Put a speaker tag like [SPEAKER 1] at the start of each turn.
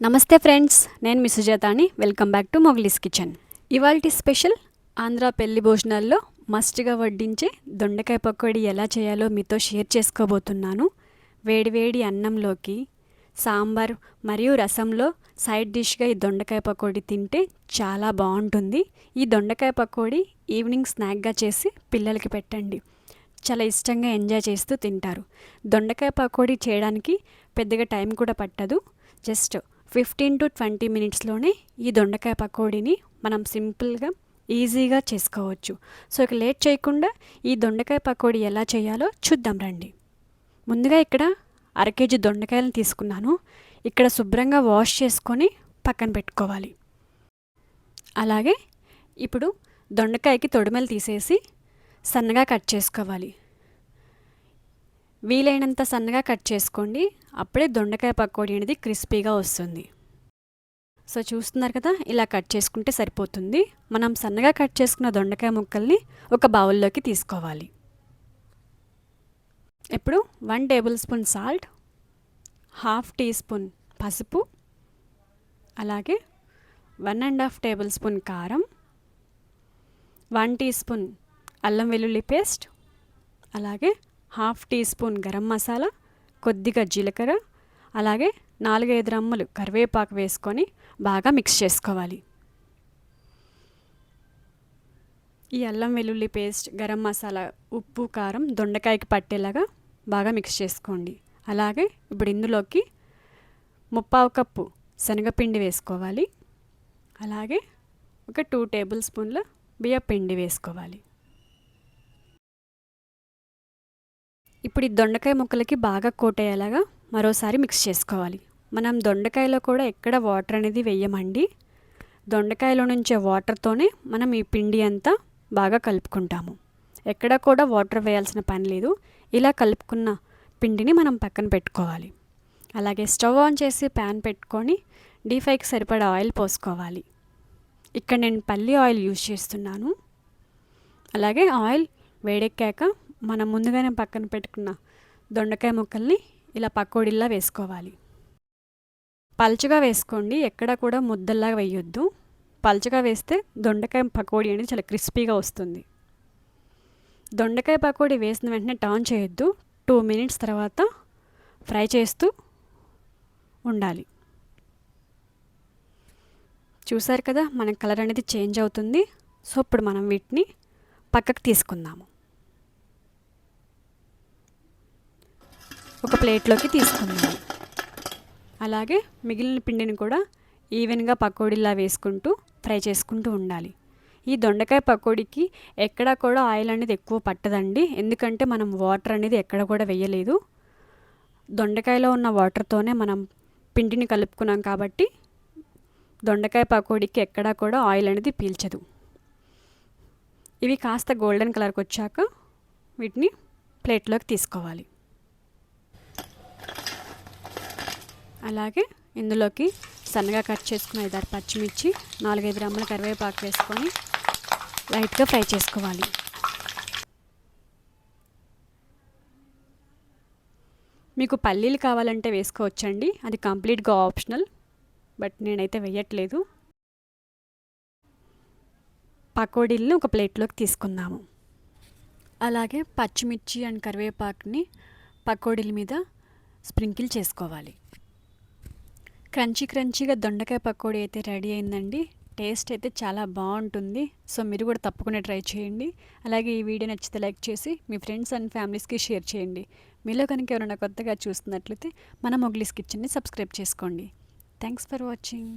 [SPEAKER 1] నమస్తే ఫ్రెండ్స్, నేను మీ సుజాతాని. Welcome back to Mowgli's kitchen. ఇవాల్టి స్పెషల్ ఆంధ్ర పెళ్లి భోజనాల్లో మస్ట్గా వడ్డించే దొండకాయ పకోడీ ఎలా చేయాలో మీతో షేర్ చేసుకోబోతున్నాను. వేడివేడి అన్నంలోకి సాంబార్ మరియు రసంలో సైడ్ డిష్గా ఈ దొండకాయ పకోడీ తింటే చాలా బాగుంటుంది. ఈ దొండకాయ పకోడీ ఈవినింగ్ స్నాక్గా చేసి పిల్లలకి పెట్టండి. చాలా ఇష్టంగా ఎంజాయ్ చేస్తూ తింటారు. దొండకాయ పకోడీ చేయడానికి పెద్దగా టైం కూడా పట్టదు. జస్ట్ 15 to 20 మినిట్స్లోనే ఈ దొండకాయ పకోడీని మనం సింపుల్గా ఈజీగా చేసుకోవచ్చు. సో ఇక లేట్ చేయకుండా ఈ దొండకాయ పకోడీ ఎలా చేయాలో చూద్దాం రండి. ముందుగా ఇక్కడ 1/2 kg దొండకాయలను తీసుకున్నాను. ఇక్కడ శుభ్రంగా వాష్ చేసుకొని పక్కన పెట్టుకోవాలి. అలాగే ఇప్పుడు దొండకాయకి తొడిమెలు తీసేసి సన్నగా కట్ చేసుకోవాలి. వీలైనంత సన్నగా కట్ చేసుకోండి, అప్పుడే దొండకాయ పకోడీ అనేది క్రిస్పీగా వస్తుంది. సో చూస్తున్నారు కదా, ఇలా కట్ చేసుకుంటే సరిపోతుంది. మనం సన్నగా కట్ చేసుకున్న దొండకాయ ముక్కల్ని ఒక బౌల్లోకి తీసుకోవాలి. ఇప్పుడు 1 tablespoon salt, 1/2 teaspoon పసుపు, అలాగే 1.5 టేబుల్ స్పూన్ కారం, 1 టీ స్పూన్ అల్లం వెల్లుల్లి పేస్ట్, అలాగే 1/2 టీ స్పూన్ గరం మసాలా, కొద్దిగా జీలకర్ర, అలాగే 4-5 రెమ్మలు కరివేపాకు వేసుకొని బాగా మిక్స్ చేసుకోవాలి. ఈ అల్లం వెల్లుల్లి పేస్ట్, గరం మసాలా, ఉప్పు, కారం దొండకాయకి పట్టేలాగా బాగా మిక్స్ చేసుకోండి. అలాగే ఇప్పుడు ఇందులోకి 3/4 కప్పు శనగపిండి వేసుకోవాలి. అలాగే ఒక 2 టేబుల్ స్పూన్ల బియ్యపిండి వేసుకోవాలి. ఇప్పుడు ఈ దొండకాయ ముక్కలకి బాగా కోట్ అయ్యేలాగా మరోసారి మిక్స్ చేసుకోవాలి. మనం దొండకాయలో కూడా ఎక్కడ వాటర్ అనేది వేయమండి. దొండకాయలో నుంచే వాటర్తోనే మనం ఈ పిండి అంతా బాగా కలుపుకుంటాము. ఎక్కడ కూడా వాటర్ వేయాల్సిన పని లేదు. ఇలా కలుపుకున్న పిండిని మనం పక్కన పెట్టుకోవాలి. అలాగే స్టవ్ ఆన్ చేసి ప్యాన్ పెట్టుకొని డీప్ ఫ్రైకి సరిపడా ఆయిల్ పోసుకోవాలి. ఇక్కడ నేను పల్లి ఆయిల్ యూజ్ చేస్తున్నాను. అలాగే ఆయిల్ వేడెక్కాక మనం ముందుగానే పక్కన పెట్టుకున్న దొండకాయ ముక్కల్ని ఇలా పకోడీలా వేసుకోవాలి. పల్చగా వేసుకోండి, ఎక్కడ కూడా ముద్దల్లా వేయొద్దు. పల్చగా వేస్తే దొండకాయ పకోడీ అనేది చాలా క్రిస్పీగా వస్తుంది. దొండకాయ పకోడీ వేసిన వెంటనే టర్న్ చేయొద్దు. 2 మినిట్స్ తర్వాత ఫ్రై చేస్తూ ఉండాలి. చూసారు కదా, మన కలర్ అనేది చేంజ్ అవుతుంది. సో ఇప్పుడు మనం వీటిని పక్కకు తీసుకుందాము. ఒక ప్లేట్లోకి తీసుకుందాము. అలాగే మిగిలిన పిండిని కూడా ఈవెన్గా పకోడీలా వేసుకుంటూ ఫ్రై చేసుకుంటూ ఉండాలి. ఈ దొండకాయ పకోడీకి ఎక్కడా కూడా ఆయిల్ అనేది ఎక్కువ పట్టదండి, ఎందుకంటే మనం వాటర్ అనేది ఎక్కడ కూడా వేయలేదు. దొండకాయలో ఉన్న వాటర్తోనే మనం పిండిని కలుపుకున్నాం కాబట్టి దొండకాయ పకోడీకి ఎక్కడా కూడా ఆయిల్ అనేది పీల్చదు. ఇవి కాస్త గోల్డెన్ కలర్కి వచ్చాక వీటిని ప్లేట్లోకి తీసుకోవాలి. అలాగే ఇందులోకి సన్నగా కట్ చేసుకున్న 5-6 పచ్చిమిర్చి, 4-5 రెమ్మల కరివేపాకు వేసుకొని లైట్గా ఫ్రై చేసుకోవాలి. మీకు పల్లీలు కావాలంటే వేసుకోవచ్చండి, అది కంప్లీట్గా ఆప్షనల్, బట్ నేనైతే వేయట్లేదు. పకోడీలను ఒక ప్లేట్లోకి తీసుకుందాము. అలాగే పచ్చిమిర్చి అండ్ కరివేపాకుని పకోడీల మీద స్ప్రింకిల్ చేసుకోవాలి. క్రంచీగా దొండకాయ పకోడీ అయితే రెడీ అయిందండి. టేస్ట్ అయితే చాలా బాగుంటుంది. సో మీరు కూడా తప్పకుండా ట్రై చేయండి. అలాగే ఈ వీడియో నచ్చితే లైక్ చేసి మీ ఫ్రెండ్స్ అండ్ ఫ్యామిలీస్కి షేర్ చేయండి. మీలో కనుక ఎవరైనా కొత్తగా చూస్తున్నట్లయితే మన మొగ్లీస్ కిచెన్ని సబ్స్క్రైబ్ చేసుకోండి. Thanks for watching.